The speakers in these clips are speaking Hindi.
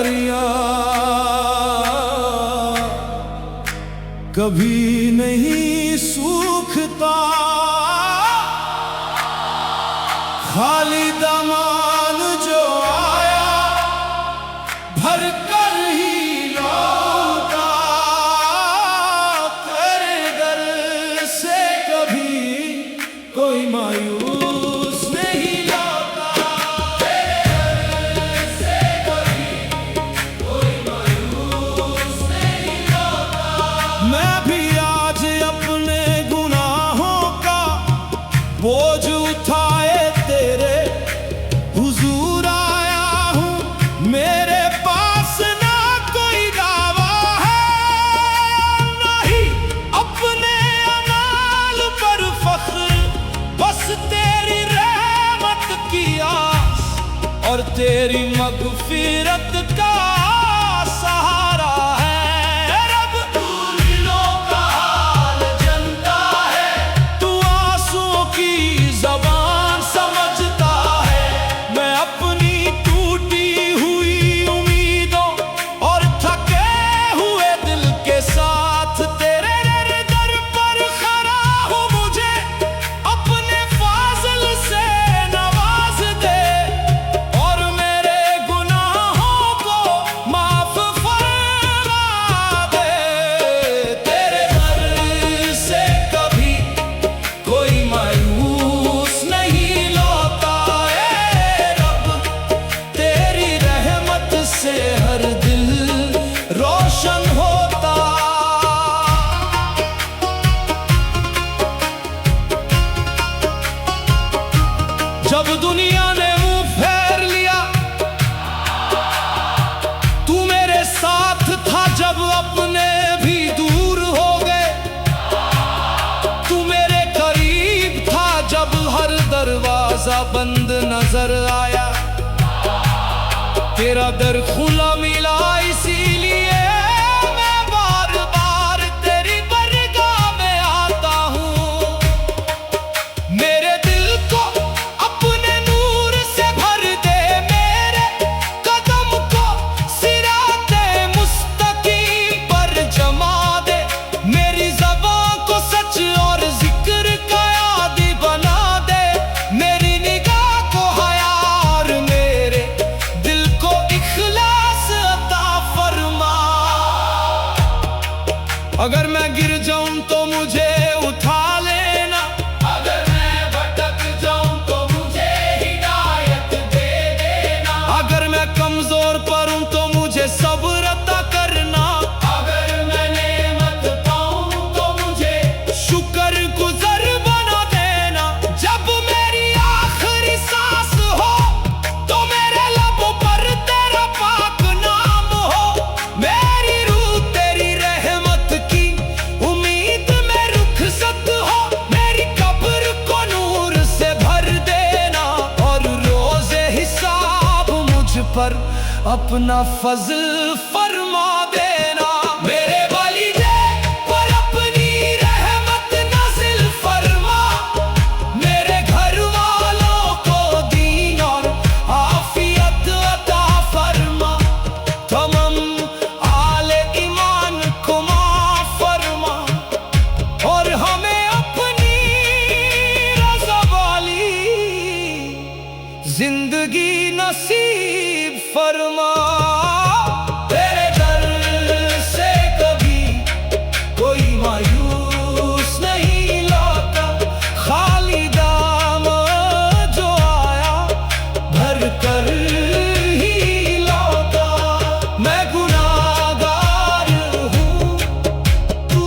दरिया कभी नहीं सूखता, खाली दामन जो आया भर कर ही लौटा। तेरे दर से कभी कोई मायूस नहीं लौटा। तेरे दर से कभी कोई मायूस नहीं लौटा। मैं भी आज अपने गुनाहों का बोझ उठाए तेरे हुजूर आया हूँ। मेरे पास ना कोई दावा है, नहीं अपने अमाल पर फख्र, बस तेरी रहमत की आस और तेरी मगफिरत का सहारा है। रब तू दिलों का हाल जानता है, तू आंसुओं की ज़बान समझता है। मैं अपनी टूटी हुई उम्मीदों और थके हुए दिल के साथ तेरे दर पर खड़ा हूँ। मुझे अपने फाज़ल से नवाज दे और मेरे गुनाहों को माफ फरमा दे। तेरे दर से कभी कोई मायूस नहीं लौटा। ए रब तेरी रहमत से हर दिल रोशन होता। जब दुनिया ने मुंह फेर लिया तू मेरे साथ था, जब अपने भी दूर हो गए तू मेरे करीब था। जब हर दरवाजा बंद नजर आया तेरा दर खुला मिला। इसीलिए मैं बार बार तेरी बरगाह में आता हूँ। मेरे दिल को अपने नूर से भर दे, मेरे कदम को सिराते मुस्तकीम पर जमा दे। मेरी ज़बान को सच और जिक्र का आदी बना दे। मेरी निगाह को हया और मेरे दिल को इखलास अता फरमा। अगर मैं गिर जाऊं तो मुझे उठा लेना, अगर मैं भटक जाऊं तो मुझे हिदायत दे देना। अगर मैं कमजोर पड़ूं तो मुझे सब्र अता करना। अगर मैं नेमत पाऊं तो मुझे शुक्र गुज़र बना देना। जब मेरी आखिरी सांस हो तो मेरे लबों पर तेरा पाक नाम हो। मेरी रूह तेरी रहमत की उम्मीद में रुखसत हो। मेरी कब्र को नूर से भर देना और रोज़े हिसाब मुझ पर अपना फज़ल फरमा देना। मेरे वालिदे पर अपनी रहमत नाज़िल फरमा। मेरे घर वालों को दीन और आफियत अता फरमा। तमाम आले ईमान को माफ़ फरमा और हमें अपनी रज़ा वाली जिंदगी नसीब फरमा। तेरे दर से कभी कोई मायूस नहीं लौटा, खाली दाम जो आया भर कर ही लौटा। मैं गुनाहगार हूँ, तू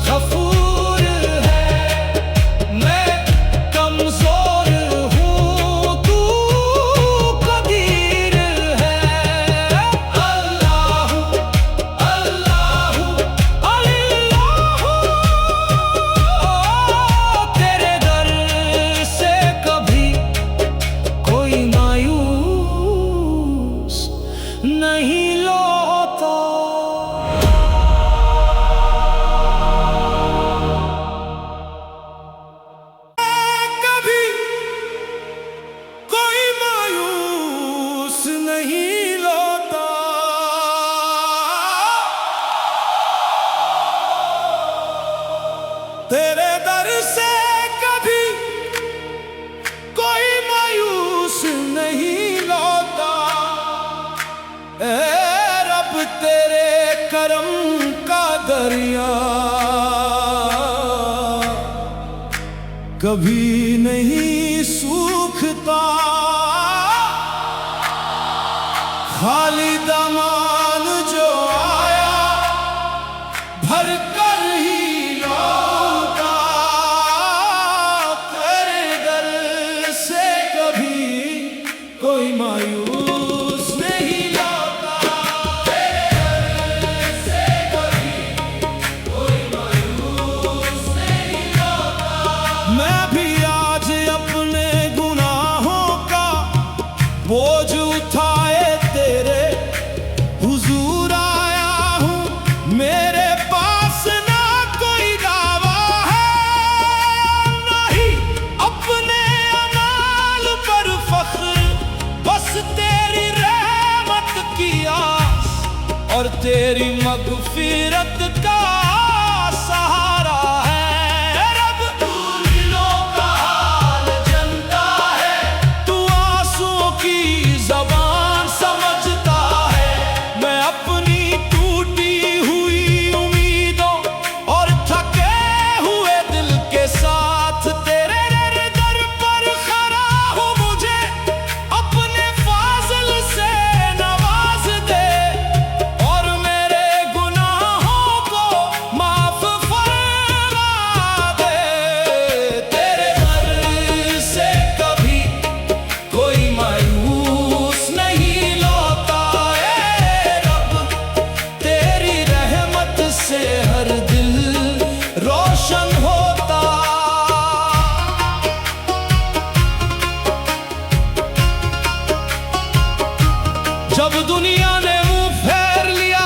गफूर है। मैं कमजोर हूँ, तू कदीर है। अल्लाह अल्लाह अल्लाह तेरे दर से कभी कोई मायूस नहीं लौटा। ए रब तेरे करम का दरिया कभी नहीं सूखता। खाली दामन जो आया भर कर ही लौटा। तेरे दर से कभी कोई मायूस नहीं लौटा। तेरे दर से कभी कोई मायूस नहीं लौटा। मैं भी आज अपने गुनाहों का बोझ उठाए तेरे हुजूर आया हूँ। मेरे पास ना कोई दावा है नहीं अपने अमाल पर फख्र, बस तेरी रहमत की आस और तेरी मगफिरत का सहारा है। रब तू दिलों का हाल जानता है, तू आंसुओं की ज़बान समझता है। मैं अपनी टूटी हुई उम्मीदों और थके हुए दिल के साथ तेरे दर पर खड़ा हूँ। मुझे अपने फाज़ल से नवाज दे और मेरे गुनाहों को माफ फरमा दे। तेरे दर से कभी कोई मायूस नहीं लौटा। ए रब तेरी रहमत से हर दिल रोशन होता। जब दुनिया ने मुंह फेर लिया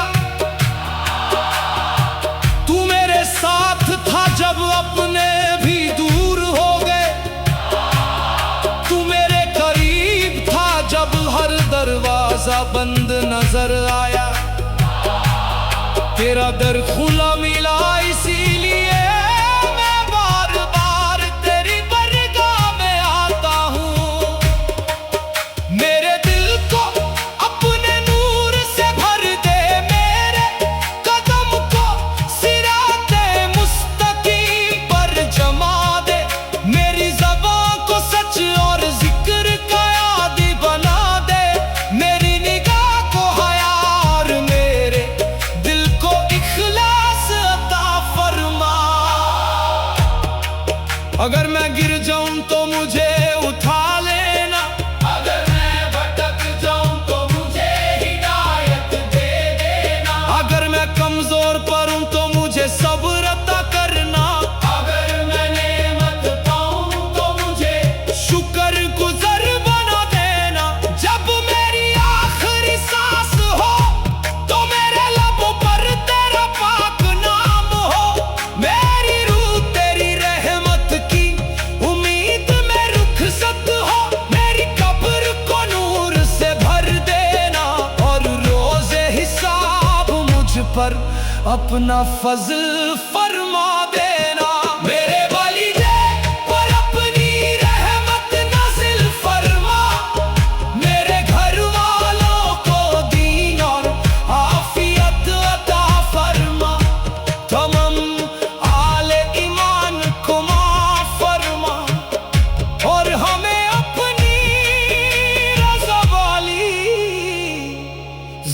तू मेरे साथ था। जब अपने भी दूर हो गए तू मेरे करीब था। जब हर दरवाजा बंद नजर आया तेरा दर खुला मिला। इसीलिए मैं बार बार तेरी बरगाह में आता हूँ। मेरे दिल को अपने नूर से भर दे, मेरे कदम को सिराते मुस्तकीम पर जमा दे। मेरी ज़बान को सच और जिक्र का आदी बना दे। मेरी निगाह को हया और मेरे दिल को इखलास अता फरमा। अगर मैं गिर जाऊं तो मुझे उठा लेना, अगर मैं भटक जाऊं तो मुझे हिदायत दे देना। अगर मैं कमजोर पड़ूं तो मुझे सब्र अता करना। अगर मैं नेमत पाऊं तो मुझे शुक्र गुज़र बना देना। जब मेरी आखिरी सांस हो तो मेरे लबों पर तेरा पाक नाम हो। मेरी रूह तेरी रहमत की उम्मीद में रुखसत हो। मेरी कब्र को नूर से भर देना और रोज़े हिसाब मुझ पर अपना फज़ल फरमा देना। मेरे वालिदे पर अपनी रहमत नाज़िल फरमा। मेरे घर वालों को दीन और आफियत अता फरमा। तमाम आले ईमान को माफ़ फरमा और हमें अपनी रज़ा वाली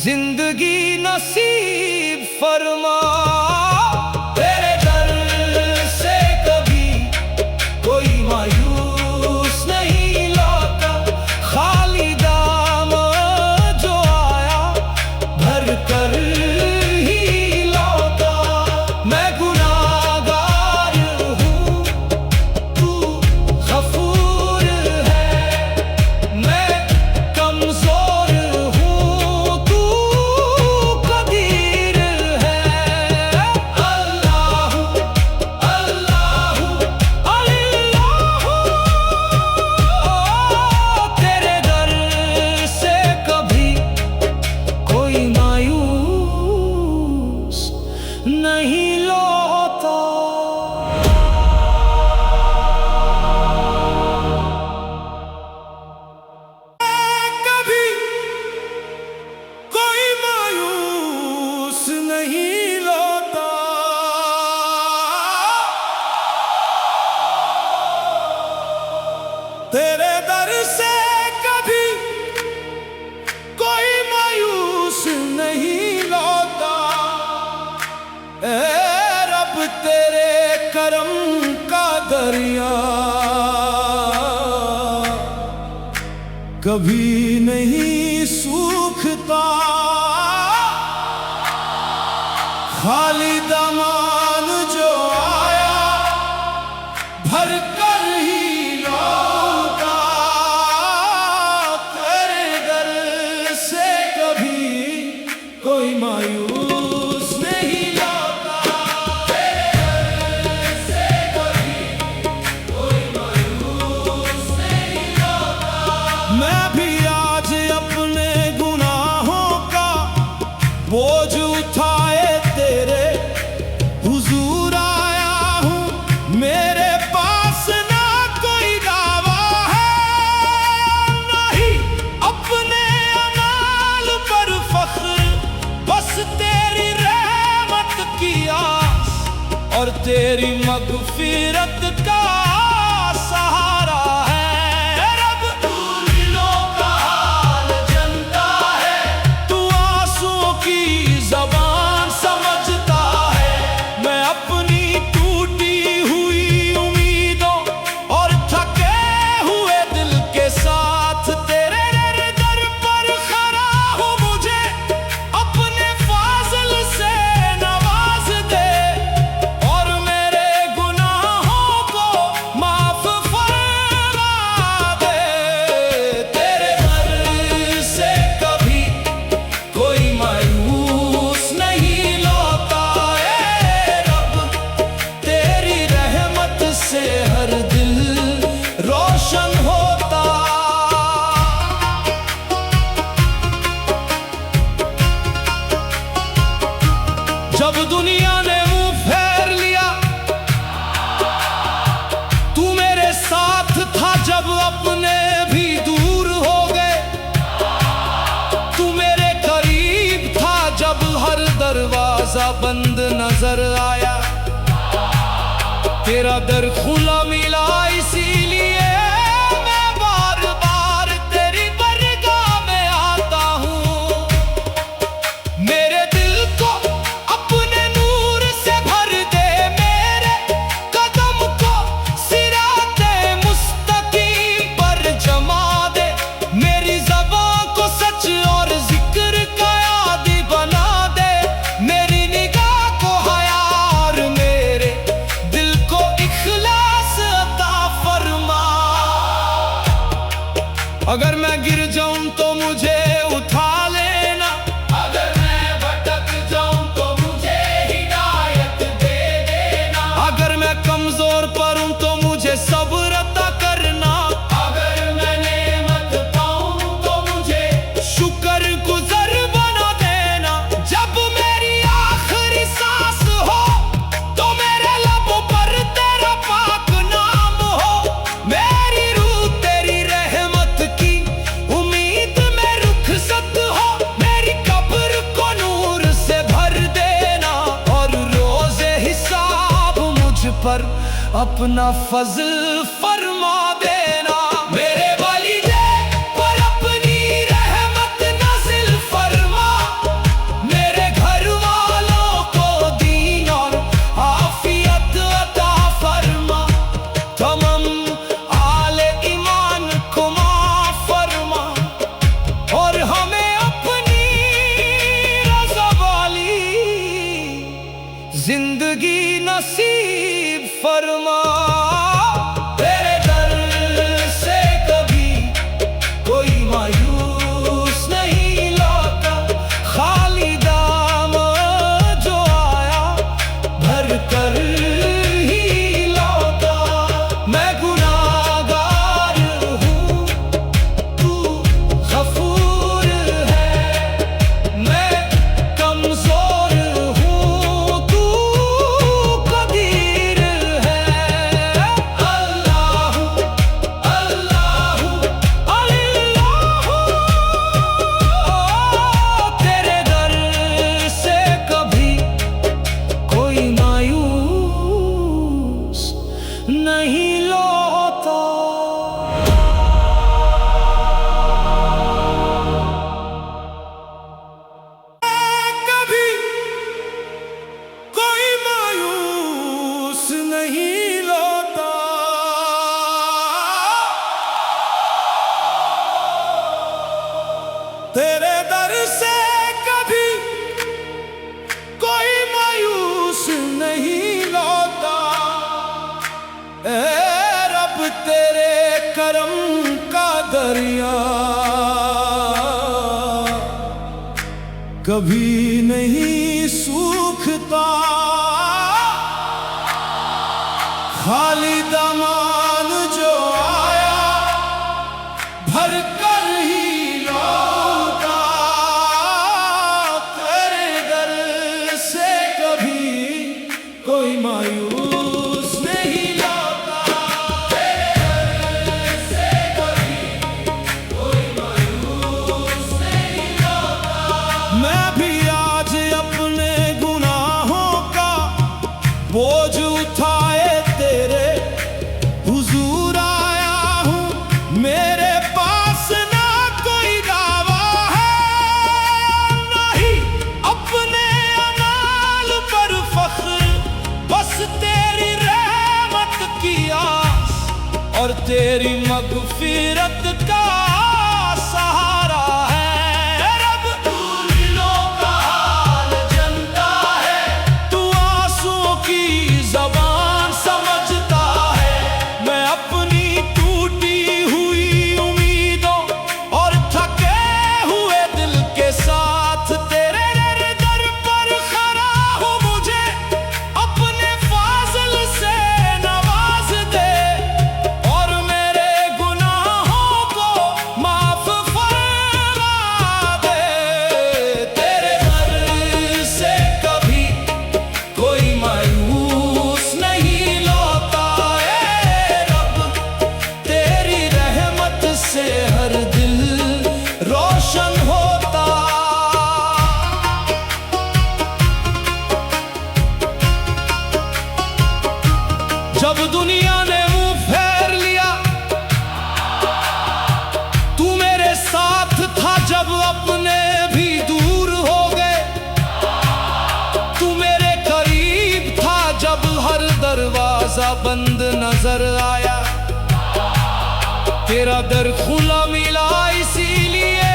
जिंदगी नसीब फरमा। तेरे दर तेरे दर से कभी कोई मायूस नहीं लौटा। ए रब तेरे करम का दरिया कभी नहीं सूखता। खाली दामन जो आया भर कर ही लौटा। तेरे दर से कभी कोई मायूस नहीं लौटा। तेरे दर से कभी कोई मायूस नहीं लौटा। मैं भी आज अपने गुनाहों का बोझ उठाए तेरे हुजूर आया हूँ। मेरे पास ना कोई दावा है ना ही अपने अमाल पर फख्र, बस तेरी रहमत की आस और तेरी मगफिरत का सहारा है। रब तू दिलों का हाल जानता है, तू आंसुओं की ज़बान समझता है। मैं अपनी टूटी हुई उम्मीदों और थके हुए दिल के साथ तेरे दर पर खड़ा हूँ। मुझे अपने फाज़ल से नवाज दे और मेरे गुनाहों को माफ फरमा दे। तेरे दर से कभी कोई मायूस नहीं लौटा। ए रब तेरी रहमत से हर दिल रोशन होता। जब दुनिया ने मुंह फेर लिया तू मेरे साथ था। जब अपने भी दूर हो गए तू मेरे करीब था। जब हर दरवाजा बंद नजर आया तेरा दर खुला मिला। इसीलिए मैं बार बार तेरी बरगाह में आता हूँ। मेरे दिल को अपने नूर से भर दे, मेरे कदम को सिराते मुस्तकीम पर जमा दे। मेरी ज़बान को सच और जिक्र का यादी बना दे। मेरी निगाह को हया और मेरे दिल को इखलास अता फरमा। अगर मैं गिर जाऊं तो मुझे उठा लेना, अगर मैं भटक जाऊं तो मुझे हिदायत दे देना। अगर मैं कमजोर पड़ूं तो मुझे सब्र अता करना। अगर मैं नेमत पाऊं तो मुझे शुक्र गुज़र बना देना। जब मेरी आखिरी सांस हो तो मेरे लबों पर तेरा पाक नाम हो। मेरी रूह तेरी रहमत की उम्मीद में रुखसत हो। मेरी कब्र को नूर से भर देना और रोज़े हिसाब मुझ पर अपना फज़ल फरमा देना। मेरे वालिदैन पर अपनी रहमत नाज़िल फरमा। मेरे घर वालों को दीन और आफियत अता फरमा। तमाम आले ईमान को माफ़ फरमा और हमें अपनी रज़ा वाली जिंदगी नसीब फरमा। तेरे दर से कभी कोई मायूस नहीं लौटा। खाली दामन जो आया भर कर ही लौटा। मैं गुनाहगार हूँ, तू गफूर है। मैं कमजोर हूँ, तू कदीर है। तेरे दर से कभी कोई मायूस नहीं लौटा। तेरे दर से कभी कोई मायूस नहीं लौटा। ए रब तेरे करम का दरिया कभी नहीं सूखता। खाली दामन जो आया भर कर ही लौटा। तेरे दर से कभी कोई मायूस नहीं लौटा। तेरे दर से कभी कोई मायूस नहीं लौटा। मैं भी आज अपने गुनाहों का बोझ उठाए तेरे हुजूर आया हूँ। मेरे पास ना कोई दावा है नहीं अपने अनाल पर फख्र, बस तेरी रहमत की आस और तेरी मगफिरत का सहारा है। रब तू दिलों का हाल जानता है, तू आंसुओं की ज़बान समझता है। मैं अपनी टूटी हुई उम्मीदों और थके हुए दिल के साथ तेरे दर पर खड़ा हूँ। मुझे अपने फाज़ल से नवाज दे और मेरे गुनाहों को माफ फरमा दे। तेरे दर से कभी कोई मायूस नहीं लौटा। ए रब तेरी रहमत से हर दिल रोशन होता। जब दुनिया ने मुंह फेर लिया तू मेरे साथ था। जब अपने भी दूर हो गए तू मेरे करीब था। जब हर दरवाजा बंद नजर आया तेरा दर खुला मिला। इसीलिए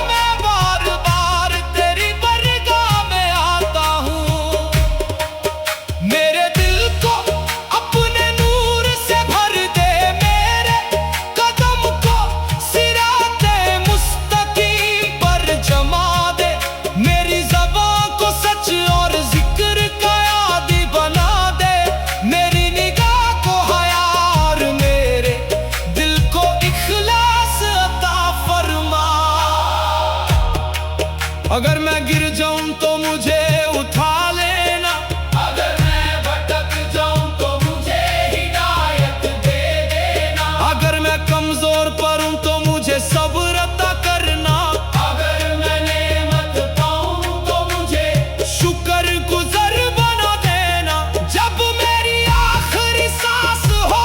मैं बार बार तेरी बरगाह में आता हूँ। मेरे दिल को अपने नूर से भर दे, मेरे कदम को सिराते मुस्तकीम पर जमा दे। मेरी ज़बान को सच और जिक्र का आदी बना दे। मेरी निगाह को हया और मेरे दिल को इखलास अता फरमा। अगर मैं गिर जाऊं तो मुझे उठा लेना, अगर मैं भटक जाऊं तो मुझे हिदायत दे देना। अगर मैं कमजोर पड़ूं तो मुझे सब्र अता करना। अगर मैं नेमत पाऊं तो मुझे शुक्र गुज़र बना देना। जब मेरी आखिरी सांस हो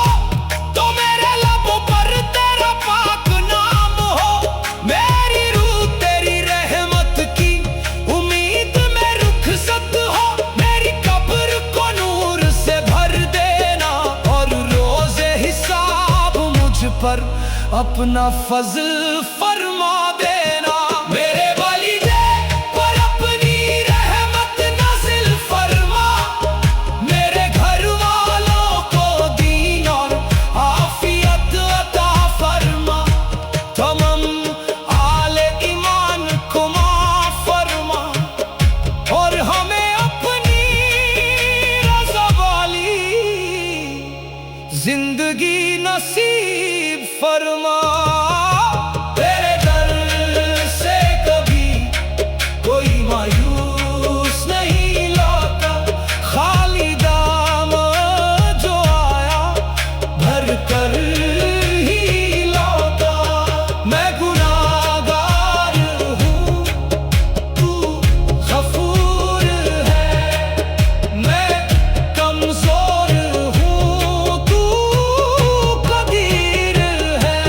तो मेरे लबों पर तेरा पाक नाम हो। मेरी रूह तेरी रहमत की उम्मीद में रुखसत हो। मेरी कब्र को नूर से भर देना और रोज़े हिसाब मुझ पर अपना फज़ल फरमा देना। मेरे वालिदे पर अपनी रहमत नाज़िल फरमा। मेरे घर वालों को दीन और आफियत अता फरमा। तमाम आले ईमान को माफ़ फरमा और हमें अपनी रज़ा वाली जिंदगी नसीब फरमा। तेरे दर से कभी कोई मायूस नहीं लौटा। खाली दाम जो आया भर कर ही लौटा। मैं गुनाहगार हूँ, तू गफूर है। मैं कमजोर हूँ, तू कदीर है।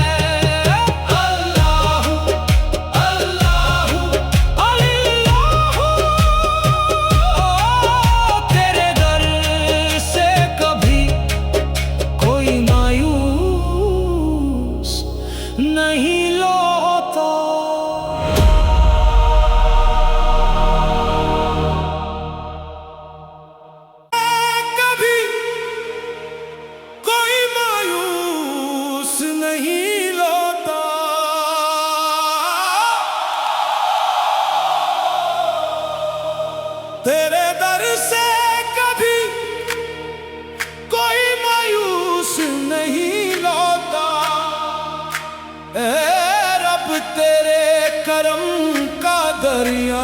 दरिया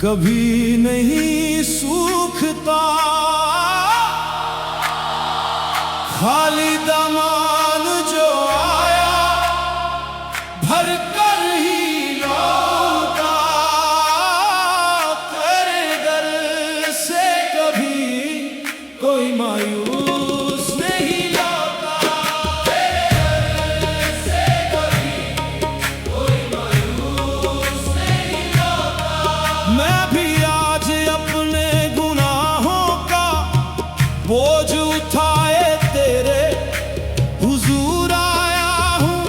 कभी नहीं सूखता, खाली दामन जो आया भर कर ही लौटा। तेरे दर से कभी कोई मायूस नहीं लौटा। तेरे दर से कभी कोई मायूस नहीं लौटा। मैं भी आज अपने गुनाहों का बोझ उठाए तेरे हुजूर आया हूँ।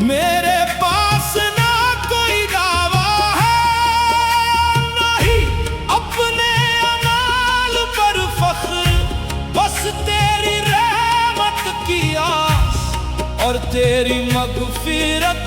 मेरे पास ना कोई दावा है, नहीं अपने अमाल पर फख्र, बस तेरी रहमत की आस और तेरी मगफिरत